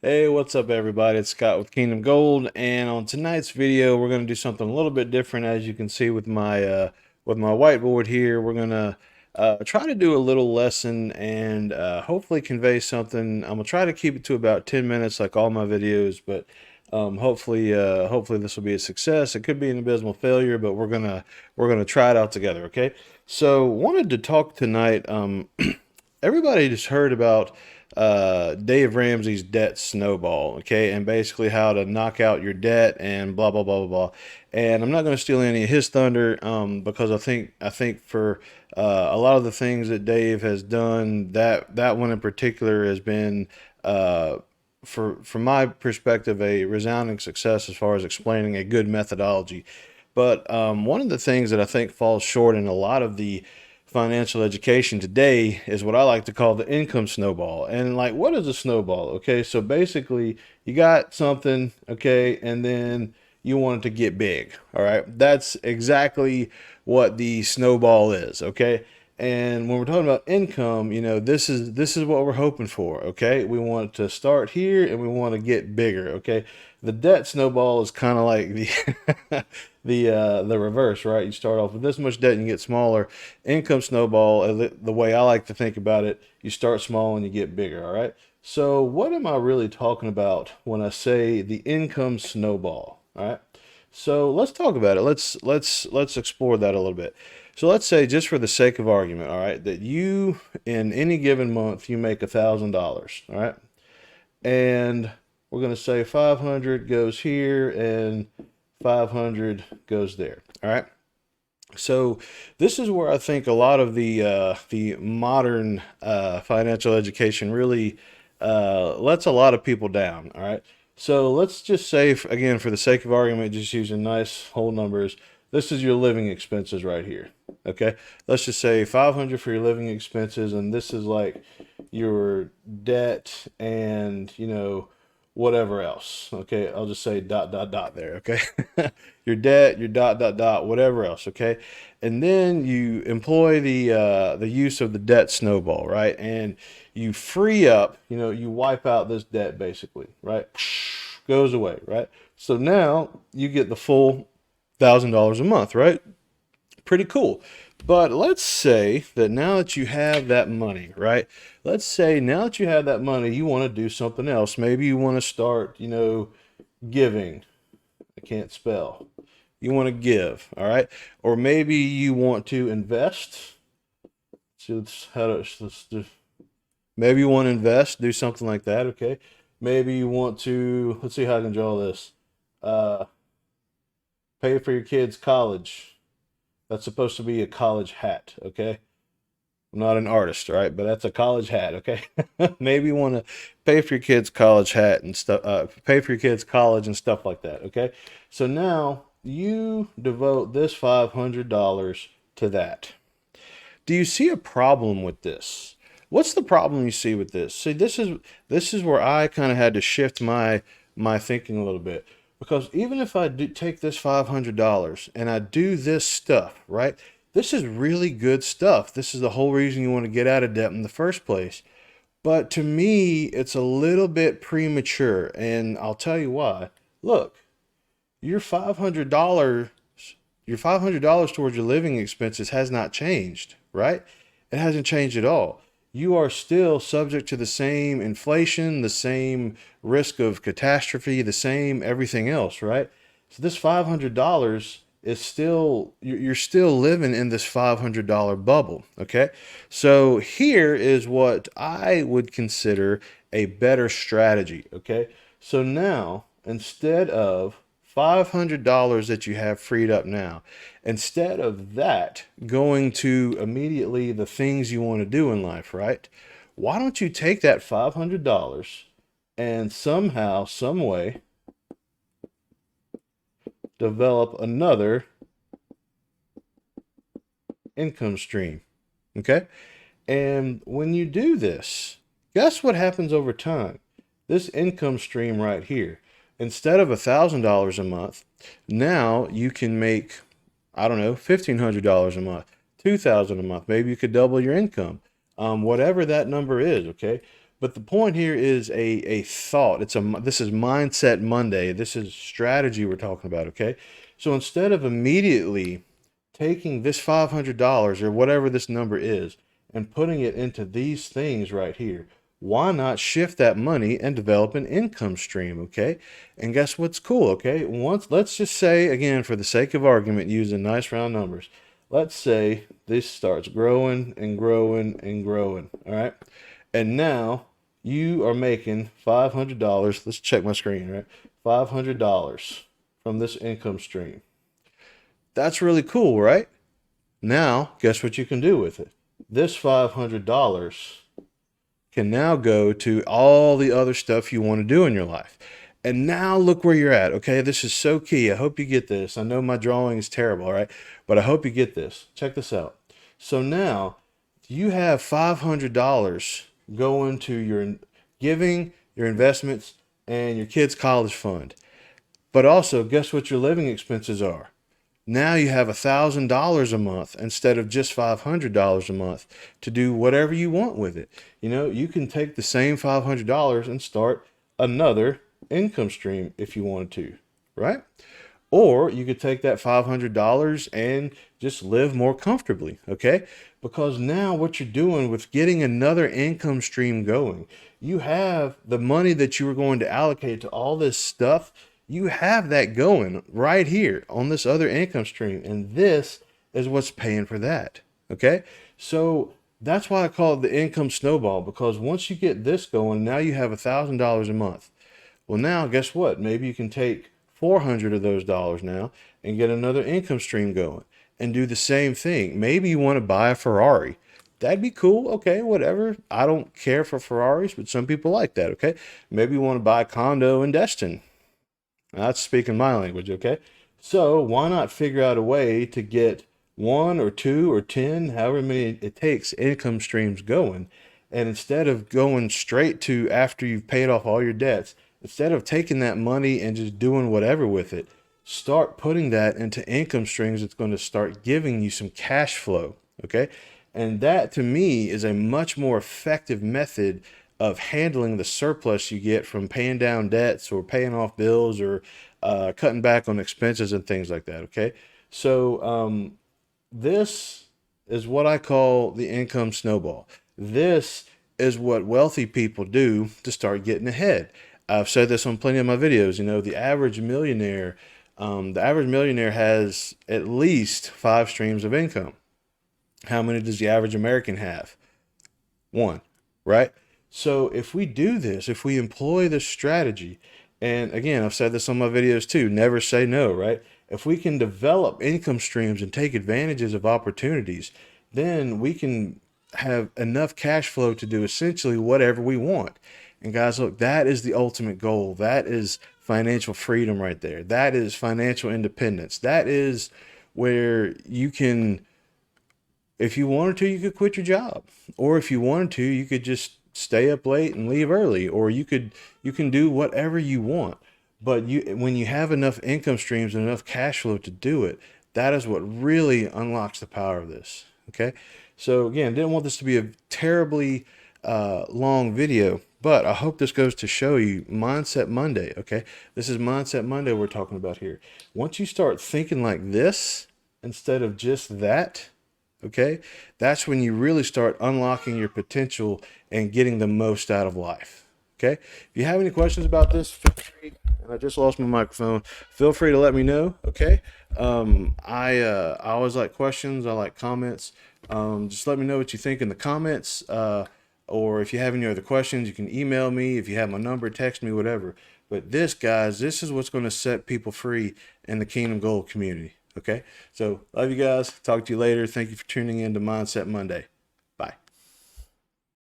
Hey, what's up, everybody? It's Scott with Kingdom Gold, and on tonight's video, we're going to do something a little bit different. As you can see with my whiteboard here, we're going to try to do a little lesson and hopefully convey something. I'm gonna try to keep it to about 10 minutes, like all my videos, but hopefully this will be a success. It could be an abysmal failure, but we're gonna try it out together. Okay. So, wanted to talk tonight. Everybody just heard about Dave Ramsey's debt snowball, okay, and basically how to knock out your debt and blah blah blah blah blah. And I'm not going to steal any of his thunder, because I think for a lot of the things that Dave has done, that one in particular has been, from my perspective, a resounding success as far as explaining a good methodology. But one of the things that I think falls short in a lot of the financial education today is what I like to call the income snowball. And like, what is a snowball? Okay, so basically, you got something, okay, and then you want it to get big. All right, that's exactly what the snowball is. Okay. And when we're talking about income, this is what we're hoping for. Okay, we want to start here and we want to get bigger. Okay, the debt snowball is kind of like the the reverse, right? You start off with this much debt and you get smaller. Income snowball, the way I like to think about it, you start small and you get bigger. All right. So what am I really talking about when I say the income snowball? All right. So let's talk about it. Let's explore that a little bit. So let's say, just for the sake of argument, all right, that you in any given month you make $1,000, all right, and we're going to say 500 goes here and 500 goes there, all right. So this is where I think a lot of the modern financial education really lets a lot of people down. All right. So let's just say, again, for the sake of argument, just using nice whole numbers, this is your living expenses right here. Okay. Let's just say 500 for your living expenses, and this is like your debt and whatever else. Okay, I'll just say dot dot dot there. Okay, your debt, your dot dot dot, whatever else. Okay, and then you employ the use of the debt snowball, right? And you free up, you wipe out this debt basically, right? Goes away, right? So now you get the full $1,000 a month, right? Pretty cool. But let's say that now that you have that money, right? Let's say now that you have that money, you want to do something else. Maybe you want to start, giving. I can't spell. You want to give, all right? Or maybe you want to invest. So maybe you want to invest, do something like that, okay? Maybe you want to, let's see how I can draw this. Uh, Pay for your kids' college. That's supposed to be a college hat, okay? I'm not an artist, right? But that's a college hat, okay? Maybe you want to pay for your kids' college hat and stuff, pay for your kids' college and stuff like that, okay? So now you devote this $500 to that. Do you see a problem with this? What's the problem you see with this? See, this is where I kind of had to shift my thinking a little bit, because even if I do take this $500 and I do this stuff, right? This is really good stuff. This is the whole reason you want to get out of debt in the first place. But to me, it's a little bit premature, and I'll tell you why. Look, your $500 your $500 towards your living expenses has not changed, right? It hasn't changed at all. You are still subject to the same inflation, the same risk of catastrophe, the same everything else, right? So this $500 is still, you're still living in this $500 bubble, okay? So here is what I would consider a better strategy, okay? So now, instead of $500 that you have freed up now, instead of that going to immediately the things you want to do in life, right? Why don't you take that $500 and somehow, some way, develop another income stream? Okay. And when you do this, guess what happens over time? This income stream right here, instead of $1,000 a month, now you can make, I don't know, $1,500 a month, 2,000 a month. Maybe you could double your income, whatever that number is. Okay. But the point here is a thought. This is Mindset Monday. This is strategy we're talking about, okay? So instead of immediately taking this $500 or whatever this number is and putting it into these things right here, why not shift that money and develop an income stream, okay? And guess what's cool, okay? Let's just say, again, for the sake of argument, using nice round numbers, let's say this starts growing and growing and growing, all right? And now you are making $500. Let's check my screen, right? $500 from this income stream. That's really cool, right? Now, guess what you can do with it? This $500 can now go to all the other stuff you want to do in your life. And now look where you're at, okay? This is so key. I hope you get this. I know my drawing is terrible, all right? But I hope you get this. Check this out. So now you have $500 going to your giving, your investments, and your kids' college fund. But also, guess what your living expenses are? Now you have $1,000 a month instead of just $500 a month to do whatever you want with it. You know, you can take the same $500 and start another income stream if you wanted to, right? Or you could take that $500 and just live more comfortably, okay? Because now what you're doing with getting another income stream going, you have the money that you were going to allocate to all this stuff. You have that going right here on this other income stream. And this is what's paying for that, okay? So that's why I call it the income snowball, because once you get this going, now you have $1,000 a month. Well, now guess what? Maybe you can take 400 of those dollars now and get another income stream going and do the same thing. Maybe you want to buy a Ferrari. That'd be cool. Okay, whatever. I don't care for Ferraris, but some people like that. Okay. Maybe you want to buy a condo in Destin. That's speaking my language. Okay. So why not figure out a way to get 1 or 2 or 10, however many it takes, income streams going. And instead of going straight to after you've paid off all your debts, instead of taking that money and just doing whatever with it, start putting that into income streams that's going to start giving you some cash flow, okay? And that, to me, is a much more effective method of handling the surplus you get from paying down debts or paying off bills or cutting back on expenses and things like that, okay? So this is what I call the income snowball. This is what wealthy people do to start getting ahead. I've said this on plenty of my videos. You know, the average millionaire has at least 5 streams of income. How many does the average American have? 1, right? So if we do this, if we employ this strategy, and again, I've said this on my videos too, never say no, right? If we can develop income streams and take advantages of opportunities, then we can have enough cash flow to do essentially whatever we want. And guys, look, that is the ultimate goal. That is financial freedom right there. That is financial independence. That is where you can, if you wanted to, you could quit your job. Or if you wanted to, you could just stay up late and leave early. Or you can do whatever you want. But when you have enough income streams and enough cash flow to do it, that is what really unlocks the power of this. Okay. So again, didn't want this to be a terribly long video, but I hope this goes to show you Mindset Monday. Okay. This is Mindset Monday we're talking about here. Once you start thinking like this instead of just that, okay, that's when you really start unlocking your potential and getting the most out of life. Okay. If you have any questions about this, feel free. And I just lost my microphone. Feel free to let me know. Okay. I always like questions. I like comments. Just let me know what you think in the comments. Or if you have any other questions, you can email me. If you have my number, text me, whatever. But this, guys, this is what's going to set people free in the Kingdom Gold community. Okay. So love you guys. Talk to you later. Thank you for tuning in to Mindset Monday.